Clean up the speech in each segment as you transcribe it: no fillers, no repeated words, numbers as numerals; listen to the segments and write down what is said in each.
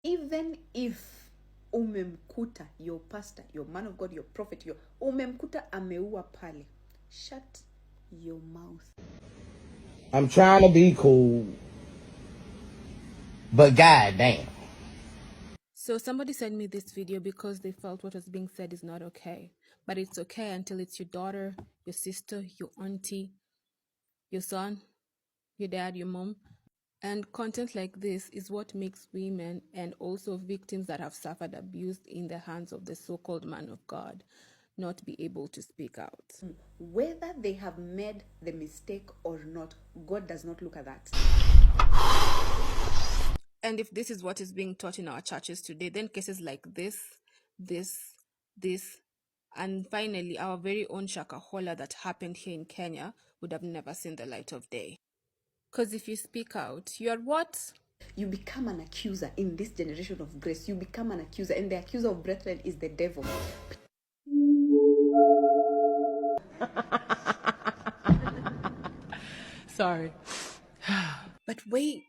Even if umemkuta your pastor, your man of God, your prophet, your umemkuta ameua pale, shut your mouth. I'm trying to be cool, but goddamn. So somebody sent me this video because they felt what was being said is not okay. But it's okay until it's your daughter, your sister, your auntie, your son, your dad, your mom. And content like this is what makes women and also victims that have suffered abuse in the hands of the so-called man of God not be able to speak out. Whether they have made the mistake or not, God does not look at that. And if this is what is being taught in our churches today, then cases like this, and finally our very own Shakahola that happened here in Kenya would have never seen the light of day. Because if you speak out, you are what? You become an accuser in this generation of grace. You become an accuser, and the accuser of brethren is the devil. Sorry. But wait,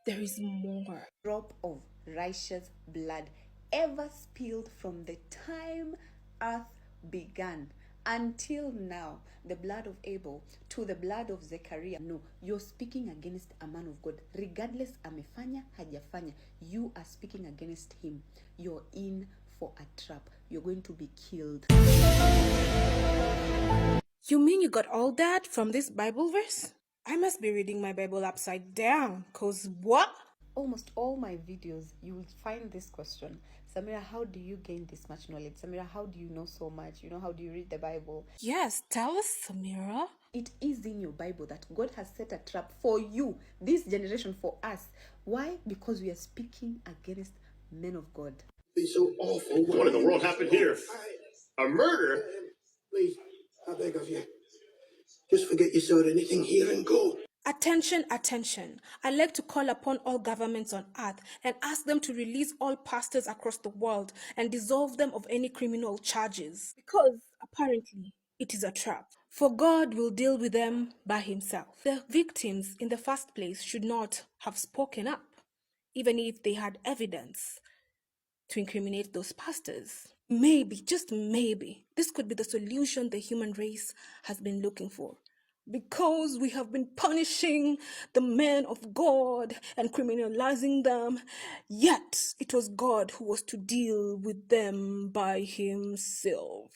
there is more. Drop of righteous blood ever spilled from the time earth began until now, the blood of Abel to the blood of Zechariah. No, you're speaking against a man of God. Regardless amefanya hajafanya, you are speaking against him. You're in for a trap. You're going to be killed. You mean you got all that from this Bible verse? I must be reading my Bible upside down, cause what? Almost all my videos, you will find this question. Samira, how do you gain this much knowledge? Samira, how do you know so much? How do you read the Bible? Yes, tell us, Samira. It is in your Bible that God has set a trap for you, this generation, for us. Why? Because we are speaking against men of God. It's so awful. What in the world happened here? A murder? Please, I beg of you. Just forget you saw anything here and go. Attention, attention. I'd like to call upon all governments on earth and ask them to release all pastors across the world and dissolve them of any criminal charges. Because apparently it is a trap. For God will deal with them by himself. The victims in the first place should not have spoken up, even if they had evidence to incriminate those pastors. Maybe, just maybe, this could be the solution the human race has been looking for. Because we have been punishing the men of God and criminalizing them, yet it was God who was to deal with them by himself.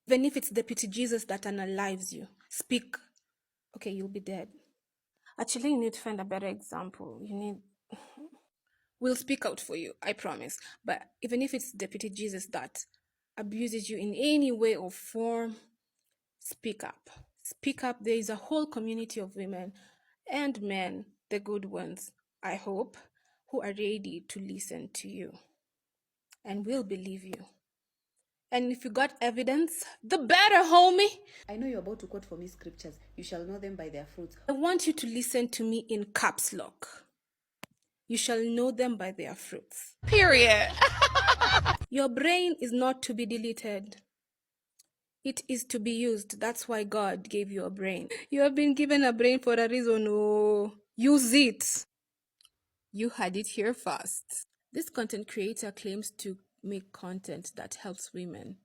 Even if it's Deputy Jesus that unalives you, speak. Okay, you'll be dead. Actually, you need to find a better example. We'll speak out for you, I promise. But even if it's Deputy Jesus that abuses you in any way or form, speak up. Speak up. There is a whole community of women and men, the good ones, I hope, who are ready to listen to you and will believe you. And if you got evidence, the better, homie. I know you're about to quote for me scriptures. You shall know them by their fruits. I want you to listen to me in caps lock. You shall know them by their fruits. Period. Your brain is not to be deleted. It is to be used. That's why God gave you a brain. You have been given a brain for a reason. Oh, use it. You had it here first. This content creator claims to make content that helps women.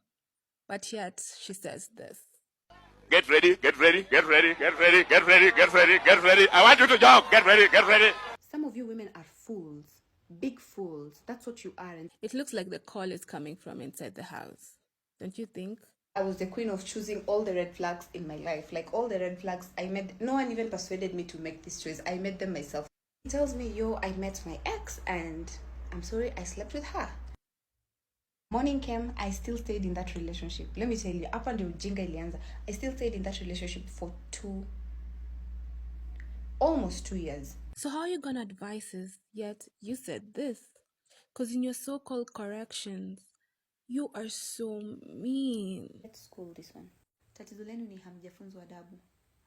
But yet, she says this. Get ready, get ready, get ready, get ready, get ready, get ready, get ready. I want you to jog. Get ready, get ready. Some of you women are fools. Big fools. That's what you are. And it looks like the call is coming from inside the house. Don't you think? I was the queen of choosing all the red flags in my life. Like all the red flags I made. No one even persuaded me to make this choice. I made them myself. He tells me, yo, I met my ex and I'm sorry I slept with her. Morning came, I still stayed in that relationship. Let me tell you, up until ujinga ilianza, I still stayed in that relationship for almost 2 years. So how are you gonna advise us? Yet you said this. Because in your so-called corrections, you are so mean. Let's school this one. Tatizo lenu ni hamjafunzwa adabu.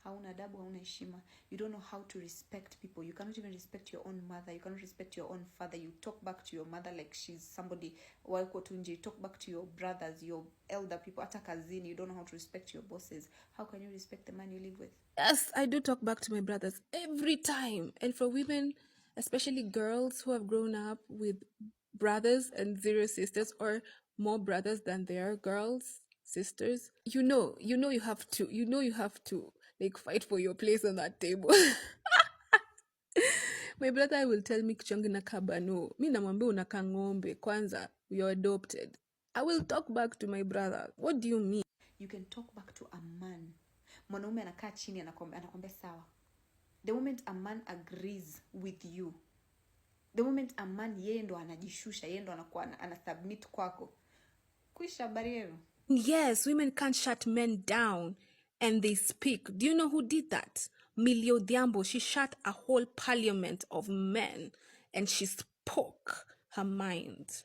Hauna adabu, hauna heshima. You don't know how to respect people. You cannot even respect your own mother. You cannot respect your own father. You talk back to your mother like she's somebody. You talk back to your brothers, your elder people. Hata kazini, you don't know how to respect your bosses. How can you respect the man you live with? Yes, I do talk back to my brothers every time. And for women, especially girls who have grown up with brothers and 0 sisters, or more brothers than there are girls, sisters, you have to like fight for your place on that table. My brother will tell me kichwangu na kabano. Mi namwambia unakaa ng'ombe. Kwanza, you're adopted. I will talk back to my brother. What do you mean? You can talk back to a man. Mwanaume anakaa chini anakwambia sawa. The moment a man agrees with you, the moment a man yeye ndo anajishusha, yeye ndo anakuwa anasubmit kwako, kuisha habari yenu. Yes, women can't shut men down and they speak. Do you know who did that? Millie Odhiambo. She shut a whole parliament of men and she spoke her mind.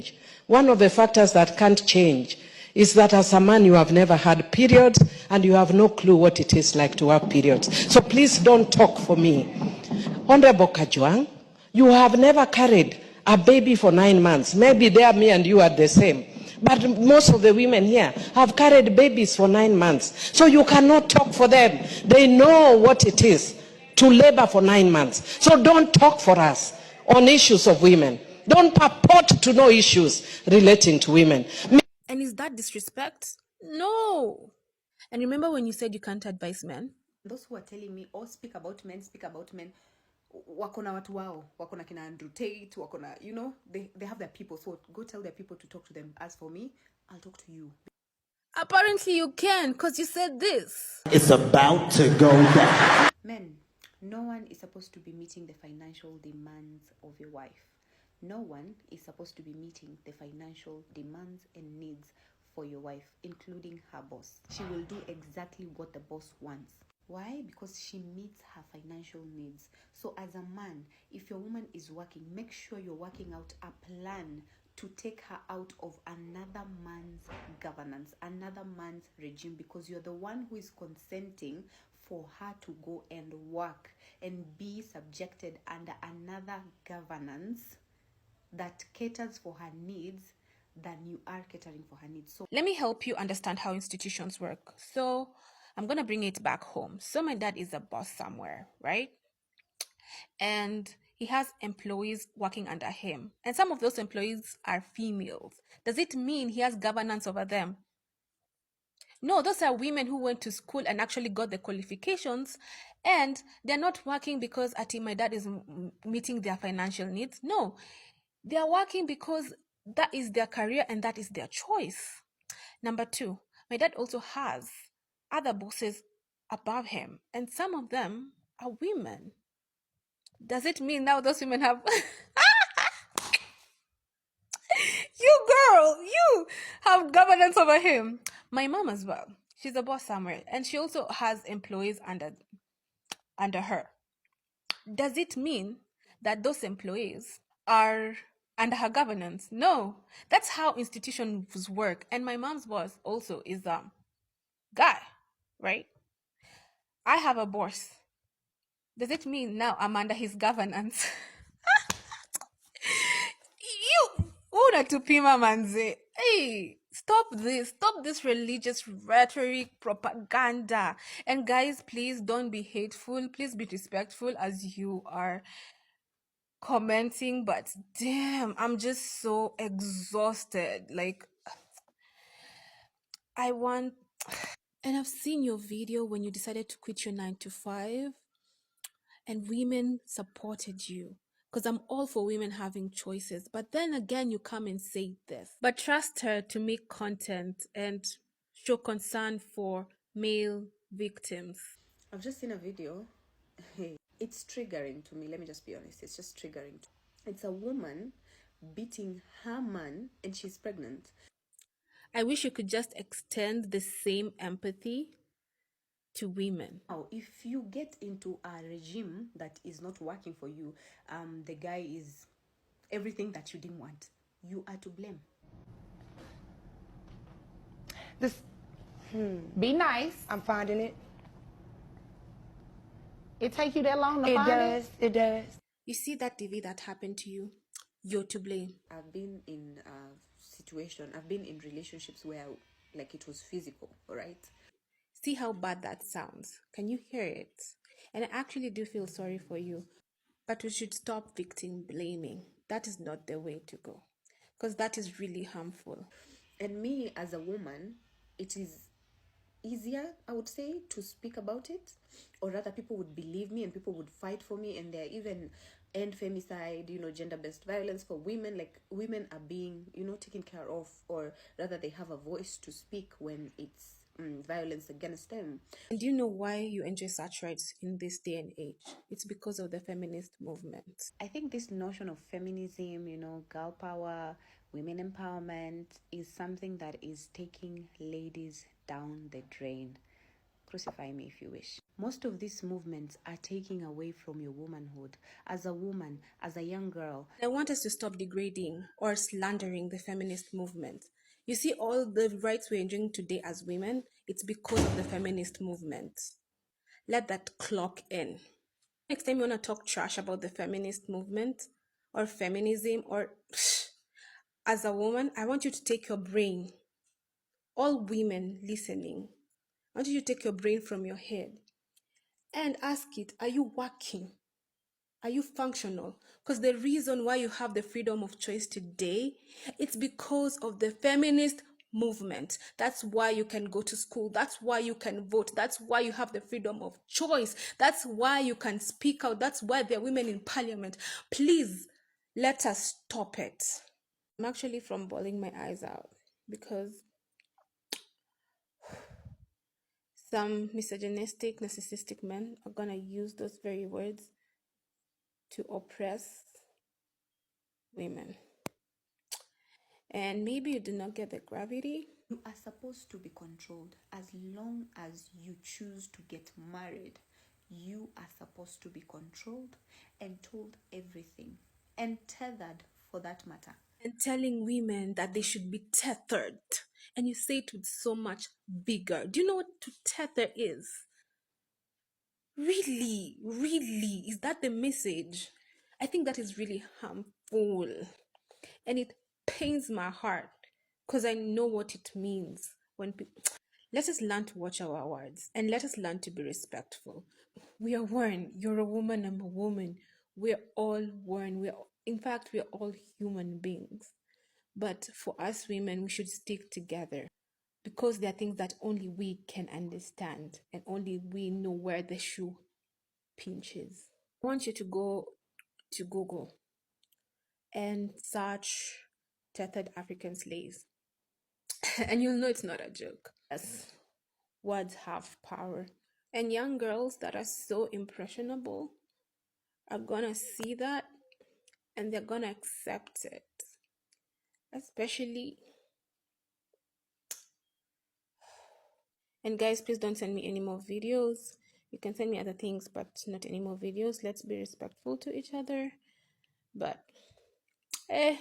One of the factors that can't change is that as a man you have never had periods and you have no clue what it is like to have periods. So please don't talk for me. Honorable Kajwang, you have never carried a baby for 9 months. Maybe there me and you are the same. But most of the women here have carried babies for 9 months. So you cannot talk for them. They know what it is to labor for 9 months. So don't talk for us on issues of women. Don't purport to know issues relating to women. And is that disrespect? No. And remember when you said you can't advise men? Those who are telling me, oh, speak about men, wako na watu wao, wako na kina Andrew Tate, wako na, they have their people. So go tell their people to talk to them. As for me, I'll talk to you. Apparently you can, because you said this. It's about to go down. Men, no one is supposed to be meeting the financial demands of your wife. No one is supposed to be meeting the financial demands and needs for your wife, including her boss. She will do exactly what the boss wants. Why? Because she meets her financial needs. So as a man, if your woman is working, make sure you're working out a plan to take her out of another man's governance, another man's regime, because you're the one who is consenting for her to go and work and be subjected under another governance that caters for her needs than you are catering for her needs. So let me help you understand how institutions work. So I'm going to bring it back home. So my dad is a boss somewhere, right? And he has employees working under him. And some of those employees are females. Does it mean he has governance over them? No, those are women who went to school and actually got the qualifications, and they're not working because my dad is meeting their financial needs. No, they are working because that is their career and that is their choice. Number 2, my dad also has other bosses above him, and some of them are women. Does it mean now those women have you have governance over him? My mom as well. She's a boss somewhere, and she also has employees under her. Does it mean that those employees are under her governance? No. That's how institutions work. And my mom's boss also is a guy, right? I have a boss. Does it mean now I'm under his governance? You unatupima manze. Hey, stop this religious rhetoric propaganda. And guys, please don't be hateful. Please be respectful as you are commenting. But damn, I'm just so exhausted. Like, and I've seen your video when you decided to quit your 9 to 5 and women supported you. Because I'm all for women having choices. But then again, you come and say this. But trust her to make content and show concern for male victims. I've just seen a video. It's triggering to me. Let me just be honest. It's just triggering. It's a woman beating her man and she's pregnant. I wish you could just extend the same empathy to women. Now, if you get into a regime that is not working for you, the guy is everything that you didn't want, you are to blame. Be nice. I'm finding it. It take you that long to find it? It does. You see that TV that happened to you? You're to blame. I've been in I've been in relationships where like it was physical, all right? See how bad that sounds? Can you hear it? And I actually do feel sorry for you. But we should stop victim blaming. That is not the way to go. because that is really harmful. And me as a woman, it is easier, I would say, to speak about it, or rather people would believe me and people would fight for me, and they're even end femicide, gender-based violence for women. Like, women are being, taken care of, or rather they have a voice to speak when it's violence against them. And do you know why you enjoy such rights in this day and age? It's because of the feminist movement. I think this notion of feminism, girl power, women empowerment is something that is taking ladies down the drain. Crucify me if you wish. Most of these movements are taking away from your womanhood as a woman, as a young girl. I want us to stop degrading or slandering the feminist movement. You see, all the rights we're enjoying today as women, it's because of the feminist movement. Let that clock in. Next time you want to talk trash about the feminist movement or feminism or as a woman, I want you to take your brain. All women listening, I want you to take your brain from your head and ask it, are you working? Are you functional? Because the reason why you have the freedom of choice today, it's because of the feminist movement. That's why you can go to school. That's why you can vote. That's why you have the freedom of choice. That's why you can speak out. That's why there are women in parliament. Please, let us stop it. I'm actually from bawling my eyes out because some misogynistic, narcissistic men are gonna use those very words to oppress women. And maybe you do not get the gravity. You are supposed to be controlled. As long as you choose to get married, you are supposed to be controlled and told everything, and tethered for that matter. And telling women that they should be tethered. And you say it with so much vigor. Do you know what to tether is? Really, really, is that the message? I think that is really harmful. And it pains my heart because I know what it means when people. Let us learn to watch our words and let us learn to be respectful. We are one. You're a woman, I'm a woman. We're all one. In fact, we're all human beings. But for us women, we should stick together because there are things that only we can understand and only we know where the shoe pinches. I want you to go to Google and search tethered African slaves. And you'll know it's not a joke. Yes, words have power. And young girls that are so impressionable are gonna see that and they're gonna accept it. Especially. And guys, please don't send me any more videos. You can send me other things, but not any more videos. Let's be respectful to each other. But, it's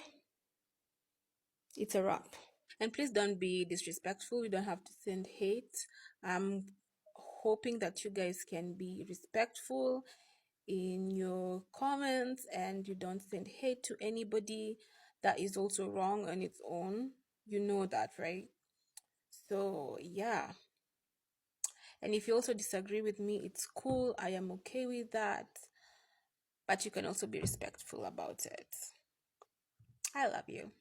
a wrap. And please don't be disrespectful. You don't have to send hate. I'm hoping that you guys can be respectful in your comments and you don't send hate to anybody. That is also wrong on its own. You know that, right? So, yeah. And if you also disagree with me, it's cool. I am okay with that. But you can also be respectful about it. I love you.